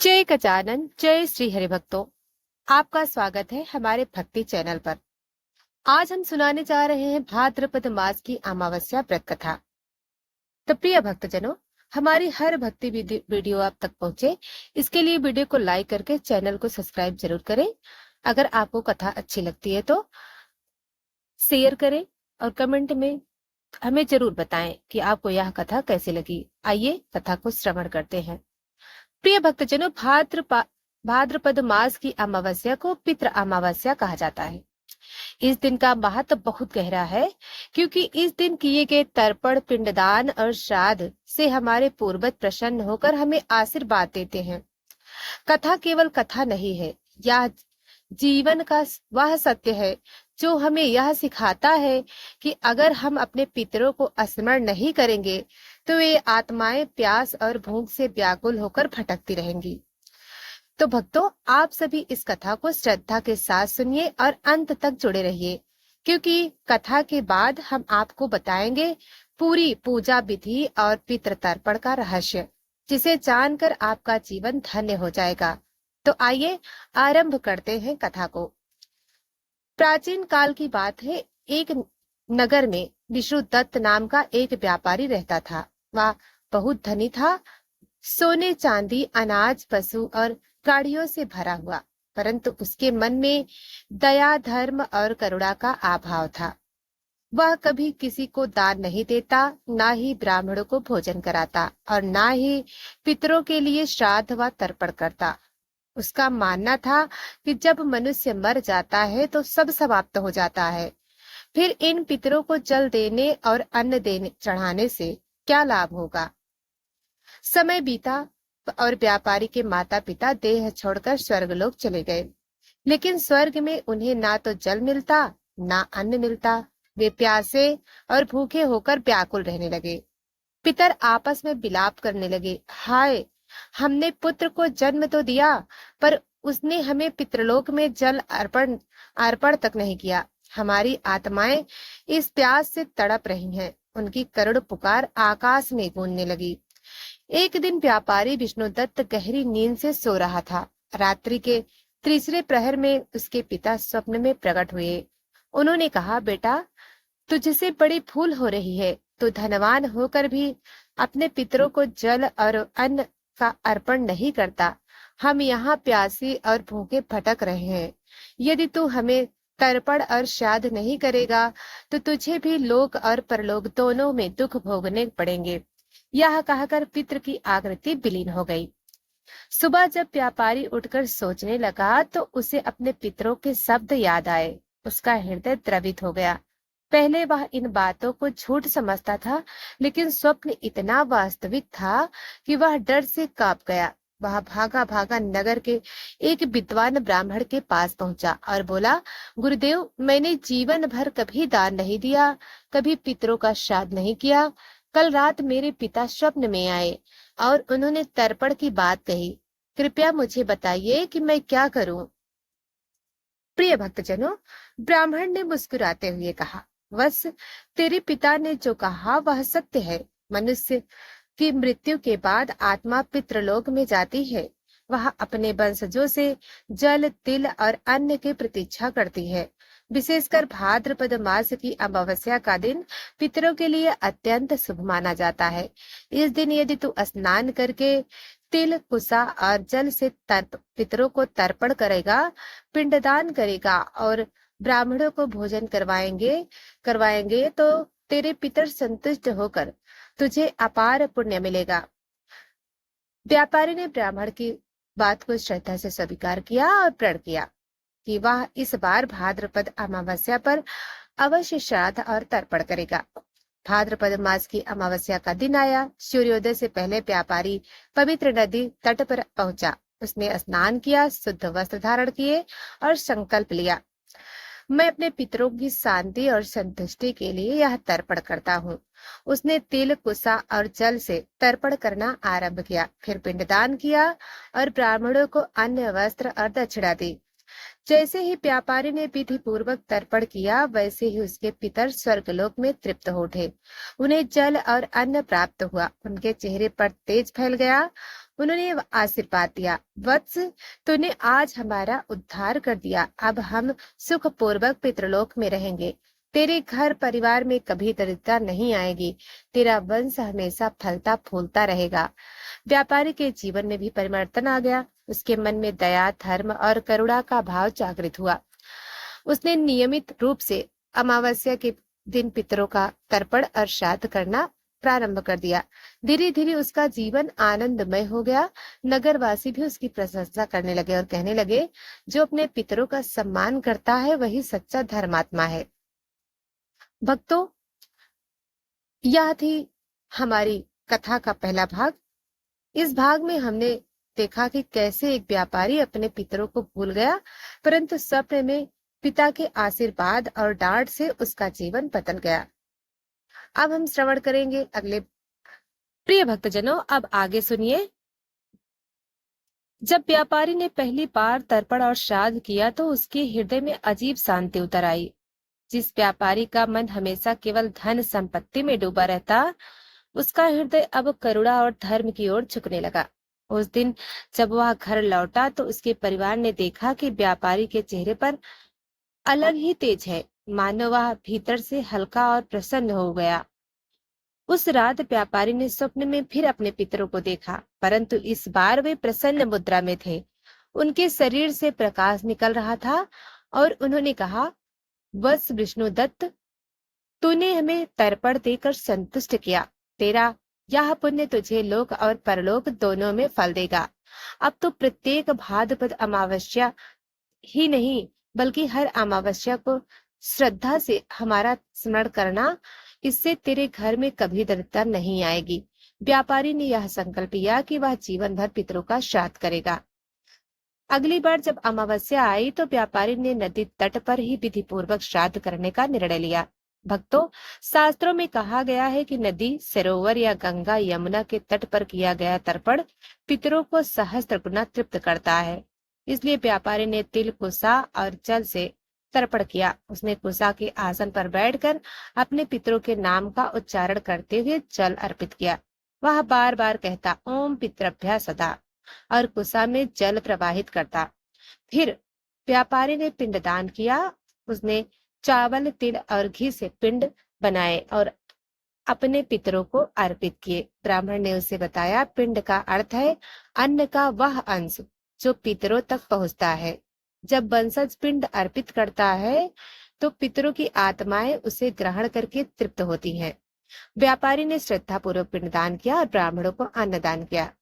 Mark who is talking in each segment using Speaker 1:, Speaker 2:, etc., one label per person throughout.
Speaker 1: जय गजानन, जय श्री हरि भक्तों। आपका स्वागत है हमारे भक्ति चैनल पर। आज हम सुनाने जा रहे हैं भाद्रपद मास की अमावस्या व्रत कथा। तो प्रिय भक्तजनों, हमारी हर भक्ति वीडियो आप तक पहुंचे, इसके लिए वीडियो को लाइक करके चैनल को सब्सक्राइब जरूर करें। अगर आपको कथा अच्छी लगती है तो शेयर करें और कमेंट में हमें जरूर बताएं कि आपको यह कथा कैसी लगी। आइए कथा को श्रवण करते हैं। प्रिय भक्तजनों, भाद्रपद मास की अमावस्या को पितृ अमावस्या कहा जाता है। इस दिन का महत्व बहुत गहरा है, क्योंकि इस दिन किए गए तर्पण, पिंडदान और श्राद्ध से हमारे पूर्वज प्रसन्न होकर हमें आशीर्वाद देते हैं। कथा केवल कथा नहीं है, यह जीवन का वह सत्य है जो हमें यह सिखाता है कि अगर हम अपने पितरों को स्मरण नहीं करेंगे तो वे आत्माएं प्यास और भूख से व्याकुल होकर भटकती रहेंगी। तो भक्तों, आप सभी इस कथा को श्रद्धा के साथ सुनिए और अंत तक जुड़े रहिए, क्योंकि कथा के बाद हम आपको बताएंगे पूरी पूजा विधि और पितृ तर्पण का रहस्य, जिसे जानकर आपका जीवन धन्य हो जाएगा। तो आइए आरंभ करते हैं कथा को। प्राचीन काल की बात है। एक नगर में विष्णुदत्त नाम का एक व्यापारी रहता था। वह बहुत धनी था। सोने, चांदी, अनाज, पशु और गाड़ियों से भरा हुआ, परंतु उसके मन में दया, धर्म और करुणा का अभाव था। वह कभी किसी को दान नहीं देता, ना ही ब्राह्मणों को भोजन कराता और ना ही पितरों के लिए श्राद्ध व तर्पण करता। उसका मानना था कि जब मनुष्य मर जाता है तो सब समाप्त हो जाता है, फिर इन पितरों को जल देने और अन्न देने चढ़ाने से क्या लाभ होगा। समय बीता और व्यापारी के माता पिता देह छोड़कर स्वर्गलोक चले गए, लेकिन स्वर्ग में उन्हें ना तो जल मिलता, ना अन्न मिलता। वे प्यासे और भूखे होकर व्याकुल रहने लगे। पितर आपस में विलाप करने लगे, हाय, हमने पुत्र को जन्म तो दिया, पर उसने हमें पितृलोक में जल अर्पण अर्पण तक नहीं किया। हमारी आत्माएं इस प्यास से तड़प रही हैं। उनकी करुण पुकार आकाश में गूंजने लगी। एक दिन व्यापारी विष्णुदत्त गहरी नींद से सो रहा था। रात्रि के तीसरे प्रहर में उसके पिता स्वप्न में प्रकट हुए। उन्होंने कहा, बेटा, तुझसे बड़ी भूल हो रही है। तो धनवान होकर भी अपने पितरों को जल और अन्न का अर्पण नहीं करता। हम यहाँ प्यासी और भूखे भटक रहे हैं। यदि तू हमें तर्पण और श्राद्ध नहीं करेगा तो तुझे भी लोक और परलोक दोनों में दुख भोगने पड़ेंगे। यह कहकर पितृ की आकृति विलीन हो गई। सुबह जब व्यापारी उठकर सोचने लगा तो उसे अपने पितरों के शब्द याद आए। उसका हृदय द्रवित हो गया। पहले वह इन बातों को झूठ समझता था, लेकिन स्वप्न इतना वास्तविक था कि वह डर से कांप गया। वह भागा भागा नगर के एक विद्वान ब्राह्मण के पास पहुंचा और बोला, गुरुदेव, मैंने जीवन भर कभी दान नहीं दिया, कभी पितरों का श्राद्ध नहीं किया। कल रात मेरे पिता स्वप्न में आए और उन्होंने तर्पण की बात कही। कृपया मुझे बताइए कि मैं क्या करूं। प्रिय भक्तजनों, ब्राह्मण ने मुस्कुराते हुए कहा, बस, तेरे पिता ने जो कहा वह सत्य है। मनुष्य की मृत्यु के बाद आत्मा पितृलोक में जाती है। वह अपने वंशजों से जल, तिल और अन्न की प्रतीक्षा करती है। विशेषकर भाद्रपद मास की अमावस्या का दिन पितरों के लिए अत्यंत शुभ माना जाता है। इस दिन यदि तू स्नान करके तिल, कुसा और जल से पितरों को तर्पण करेगा, पिंडदान करेगा और ब्राह्मणों को भोजन करवाएंगे तो तेरे पितर संतुष्ट होकर तुझे अपार पुण्य मिलेगा। व्यापारी ने ब्राह्मण की बात को श्रद्धा से स्वीकार किया और प्रण किया कि वह इस बार भाद्रपद अमावस्या पर अवश्य श्राद्ध और तर्पण करेगा। भाद्रपद मास की अमावस्या का दिन आया। सूर्योदय से पहले व्यापारी पवित्र नदी तट पर पहुंचा। उसने स्नान किया, शुद्ध वस्त्र धारण किए और संकल्प लिया, मैं अपने पितरों की शांति और संतुष्टि के लिए यह तर्पण करता हूँ। उसने तिल, कुसा और जल से तर्पण करना आरंभ किया, फिर पिंडदान किया और ब्राह्मणों को अन्न, वस्त्र और दक्षिणा दी। जैसे ही व्यापारी ने विधि पूर्वक तर्पण किया, वैसे ही उसके पितर स्वर्गलोक में तृप्त हो उठे। उन्हें जल और अन्न प्राप्त हुआ। उनके चेहरे पर तेज फैल गया। उन्होंने आशीर्वाद दिया, वत्स, तूने आज हमारा उद्धार कर दिया। अब हम सुख पूर्वक पितृलोक में रहेंगे। तेरे घर परिवार में कभी दरिद्रता नहीं आएगी। तेरा वंश हमेशा फलता फूलता रहेगा। व्यापारी के जीवन में भी परिवर्तन आ गया। उसके मन में दया, धर्म और करुणा का भाव जागृत हुआ। उसने नियमित रूप से अमावस्या के दिन पितरों का तर्पण और श्राद्ध करना प्रारंभ कर दिया। धीरे धीरे उसका जीवन आनंदमय हो गया। नगरवासी भी उसकी प्रशंसा करने लगे और कहने लगे, जो अपने पितरों का सम्मान करता है वही सच्चा धर्मात्मा है। भक्तों, यह थी हमारी कथा का पहला भाग। इस भाग में हमने देखा कि कैसे एक व्यापारी अपने पितरों को भूल गया, परंतु स्वप्न में पिता के आशीर्वाद और डांट से उसका जीवन बदल गया। अब हम श्रवण करेंगे अगले। प्रिय भक्तजनों, अब आगे सुनिए। जब व्यापारी ने पहली बार तर्पण और श्राद्ध किया तो उसके हृदय में अजीब शांति उतर आई। जिस व्यापारी का मन हमेशा केवल धन संपत्ति में डूबा रहता, उसका हृदय अब करुणा और धर्म की ओर झुकने लगा। उस दिन जब वह घर लौटा तो उसके परिवार ने देखा कि व्यापारी के चेहरे पर अलग ही तेज है, मानो वह भीतर से हल्का और प्रसन्न हो गया। उस रात व्यापारी ने स्वप्न में फिर अपने पितरों को देखा, परंतु इस बार वे प्रसन्न मुद्रा में थे। उनके शरीर से प्रकाश निकल रहा था और उन्होंने कहा, वत्स विष्णुदत्त, तूने हमें तर्पण देकर संतुष्ट किया। तेरा यह पुण्य तुझे लोक और परलोक दोनों में फल देगा। अब तो प्रत्येक भाद्रपद अमावस्या ही नहीं, बल्कि हर अमावस्या को श्रद्धा से हमारा स्मरण करना, इससे तेरे घर में कभी दरिद्रता नहीं आएगी। व्यापारी ने यह संकल्प किया कि वह जीवन भर पितरों का श्राद्ध करेगा। अगली बार जब अमावस्या आई तो व्यापारी ने नदी तट पर ही विधि पूर्वक श्राद्ध करने का निर्णय लिया। भक्तों, शास्त्रों में कहा गया है कि नदी, सरोवर या गंगा, यमुना के तट पर किया गया तर्पण पितरों को सहस्त्र गुना तृप्त करता है। इसलिए व्यापारी ने तिल, कुसा और जल से तर्पण किया। उसने कुसा के आसन पर बैठकर अपने पितरों के नाम का उच्चारण करते हुए जल अर्पित किया। वह बार बार कहता, ओम पितृभ्यः सदा, और कुसा में जल प्रवाहित करता। फिर व्यापारी ने पिंडदान किया। उसने चावल, तिल और घी से पिंड बनाए और अपने पितरों को अर्पित किए। ब्राह्मण ने उसे बताया, पिंड का अर्थ है अन्न का वह अंश जो पितरों तक पहुंचता है। जब वंशज पिंड अर्पित करता है तो पितरों की आत्माएं उसे ग्रहण करके तृप्त होती हैं। व्यापारी ने श्रद्धा पूर्वक पिंडदान किया और ब्राह्मणों को अन्नदान किया।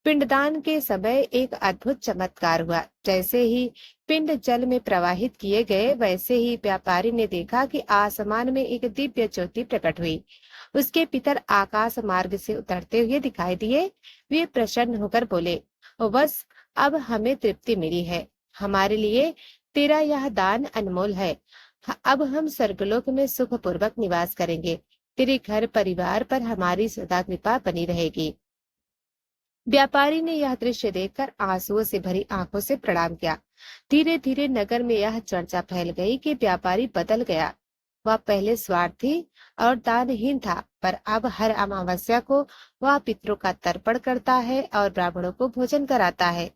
Speaker 1: पिंडदान के समय एक अद्भुत चमत्कार हुआ। जैसे ही पिंड जल में प्रवाहित किए गए, वैसे ही व्यापारी ने देखा कि आसमान में एक दिव्य ज्योति प्रकट हुई। उसके पितर आकाश मार्ग से उतरते हुए दिखाई दिए। वे प्रसन्न होकर बोले, "ओ बस, अब हमें तृप्ति मिली है। हमारे लिए तेरा यह दान अनमोल है। अब हम स्वर्गलोक में सुख पूर्वक निवास करेंगे। तेरे घर परिवार पर हमारी सदा कृपा बनी रहेगी।" व्यापारी ने यह दृश्य देखकर आंसुओं से भरी आंखों से प्रणाम किया। धीरे धीरे नगर में यह चर्चा फैल गई कि व्यापारी बदल गया। वह पहले स्वार्थी और दानहीन था, पर अब हर अमावस्या को वह पितरों का तर्पण करता है और ब्राह्मणों को भोजन कराता है।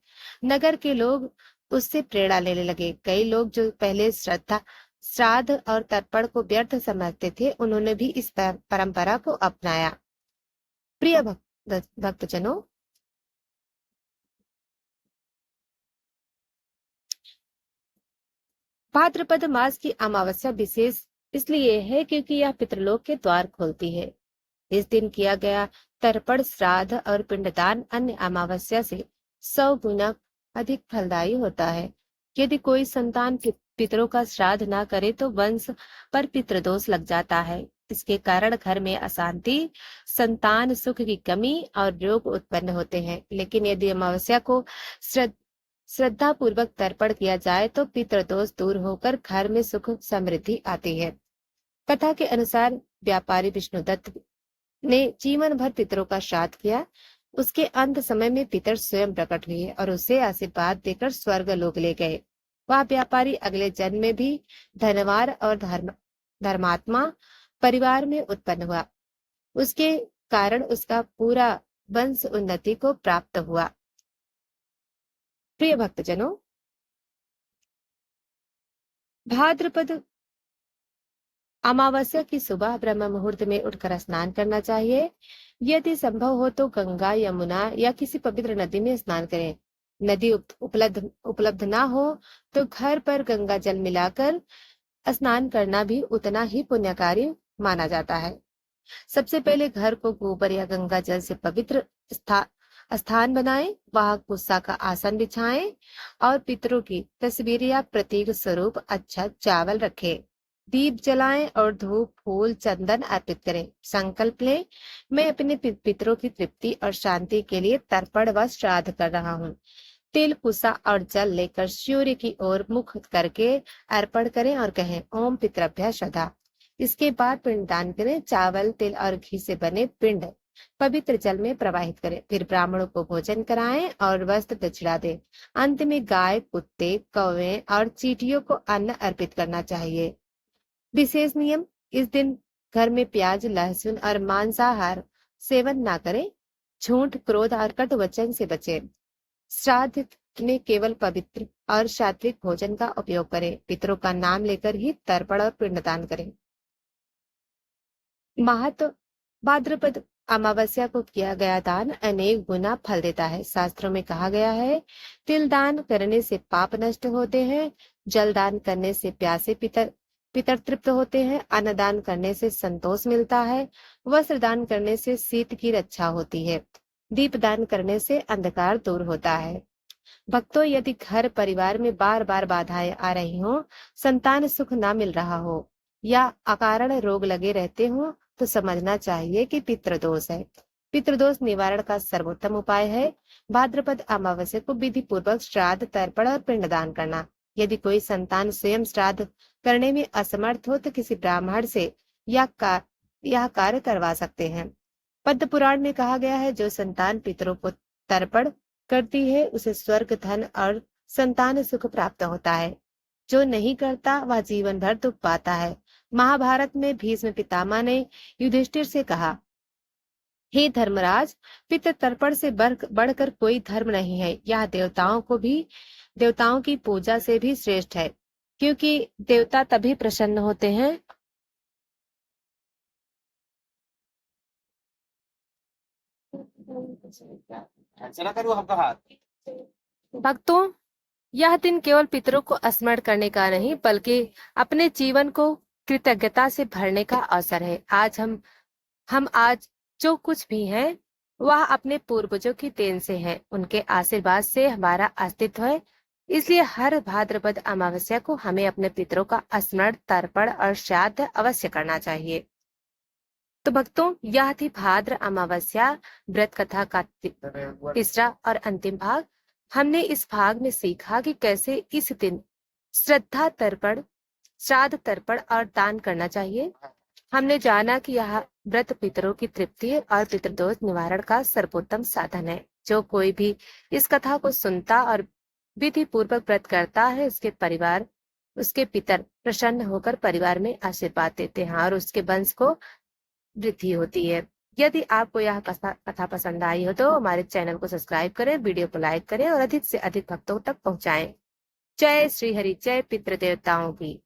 Speaker 1: नगर के लोग उससे प्रेरणा लेने लगे। कई लोग जो पहले श्राद्ध और तर्पण को व्यर्थ समझते थे, उन्होंने भी इस परंपरा को अपनाया। प्रिय भक्तजनों, भाद्रपद मास की अमावस्या विशेष इसलिए है क्योंकि यह पितृलोक के द्वार खोलती है। इस दिन किया गया तर्पण, श्राद्ध और पिंडदान अन्य अमावस्या से 100 गुना अधिक फलदायी होता है। यदि कोई संतान पितरों का श्राद्ध ना करे तो वंश पर पितृदोष लग जाता है। इसके कारण घर में अशांति, संतान सुख की कमी और रोग उत्पन्न होते हैं। लेकिन यदि अमावस्या को श्रद्धा पूर्वक तर्पण किया जाए तो पितृदोष दूर होकर घर में सुख समृद्धि आती है। कथा के अनुसार व्यापारी विष्णुदत्त ने जीवन भर पितरों का श्राद्ध किया। उसके अंत समय में पितर स्वयं प्रकट हुए और उसे आशीर्वाद देकर स्वर्ग लोक ले गए। वह व्यापारी अगले जन्म में भी धनवान और धर्मात्मा परिवार में उत्पन्न हुआ। उसके कारण उसका पूरा वंश उन्नति को प्राप्त हुआ। प्रिय भक्तजनों, भाद्रपद अमावस्या की सुबह ब्रह्म मुहूर्त में उठकर स्नान करना चाहिए। यदि संभव हो तो गंगा, यमुना या किसी पवित्र नदी में स्नान करें। नदी उपलब्ध ना हो तो घर पर गंगा जल मिलाकर स्नान करना भी उतना ही पुण्यकारी माना जाता है। सबसे पहले घर को गोबर या गंगा जल से पवित्र स्थान बनाएं, वहां कुस्सा का आसन बिछाएं और पितरों की तस्वीर या प्रतीक स्वरूप अच्छा चावल रखें। दीप जलाएं और धूप, फूल, चंदन अर्पित करें। संकल्प लें, मैं अपने पितरों की तृप्ति और शांति के लिए तर्पण व श्राद्ध कर रहा हूँ। तिल, कुसा और जल लेकर सूर्य की ओर मुख करके अर्पण करें और कहें, ओम पितृभ्यः श्रद्धा। इसके बाद पिंडदान करें। चावल, तिल और घी से बने पिंड पवित्र जल में प्रवाहित करें। फिर ब्राह्मणों को भोजन कराएं और वस्त्र दक्षिणा दें। अंत में गाय, कुत्ते, कौवे और चींटियों को अन्न अर्पित करना चाहिए। विशेष नियम, इस दिन घर में प्याज, लहसुन और मांसाहार सेवन ना करें। झूठ, क्रोध और कटु वचन से बचें। श्राद्ध में केवल पवित्र और सात्विक भोजन का उपयोग करें। पितरों का नाम लेकर ही तर्पण और पिंडदान करें। महत्व, भाद्रपद अमावस्या को किया गया दान अनेक गुना फल देता है। शास्त्रों में कहा गया है, तिल दान करने से पाप नष्ट होते हैं, जल दान करने से प्यासे पितर तृप्त होते हैं, अन्न दान करने से संतोष मिलता है, वस्त्र दान करने से शीत की रक्षा होती है, दीप दान करने से अंधकार दूर होता है। भक्तों, यदि घर परिवार में बार बार बाधाएं आ रही हो, संतान सुख ना मिल रहा हो या अकारण रोग लगे रहते हो, तो समझना चाहिए कि पितृदोष है। पितृदोष निवारण का सर्वोत्तम उपाय है भाद्रपद अमावस्या को विधि पूर्वक श्राद्ध, तर्पण और पिंडदान करना। यदि कोई संतान स्वयं श्राद्ध करने में असमर्थ हो तो किसी ब्राह्मण से यह कार्य करवा सकते हैं। पद्म पुराण में कहा गया है, जो संतान पितरों को तर्पण करती है उसे स्वर्ग, धन और संतान सुख प्राप्त होता है। जो नहीं करता वह जीवन भर दुख पाता है। महाभारत में भीष्म पितामह ने युधिष्ठिर से कहा, हे धर्मराज, पितृ तर्पण से बढ़कर कोई धर्म नहीं है। यह देवताओं की पूजा से भी श्रेष्ठ है, क्योंकि देवता तभी प्रसन्न होते हैं भक्तों, यह दिन केवल पितरों को स्मरण करने का नहीं, बल्कि अपने जीवन को कृतज्ञता से भरने का अवसर है। हम आज जो कुछ भी हैं, वह अपने पूर्वजों की देन से है। उनके आशीर्वाद से हमारा अस्तित्व है। इसलिए हर भाद्रपद अमावस्या को हमें अपने पितरों का स्मरण, तर्पण और श्राद्ध अवश्य करना चाहिए। तो भक्तों, यह थी भाद्र अमावस्या व्रत कथा का तीसरा और अंतिम भाग। हमने इस भाग में सीखा कि कैसे इस दिन श्रद्धा, तर्पण, श्राद्ध, तर्पण और दान करना चाहिए। हमने जाना कि यह व्रत पितरों की तृप्ति और पितृदोष निवारण का सर्वोत्तम साधन है। जो कोई भी इस कथा को सुनता और विधि पूर्वक व्रत करता है, उसके पितर प्रसन्न होकर परिवार में आशीर्वाद देते हैं और उसके वंश को वृद्धि होती है। यदि आपको यह कथा पसंद आई हो तो हमारे चैनल को सब्सक्राइब करें, वीडियो को लाइक करें और अधिक से अधिक भक्तों तक पहुंचाएं। जय श्री हरि, जय पितृ देवताओं की।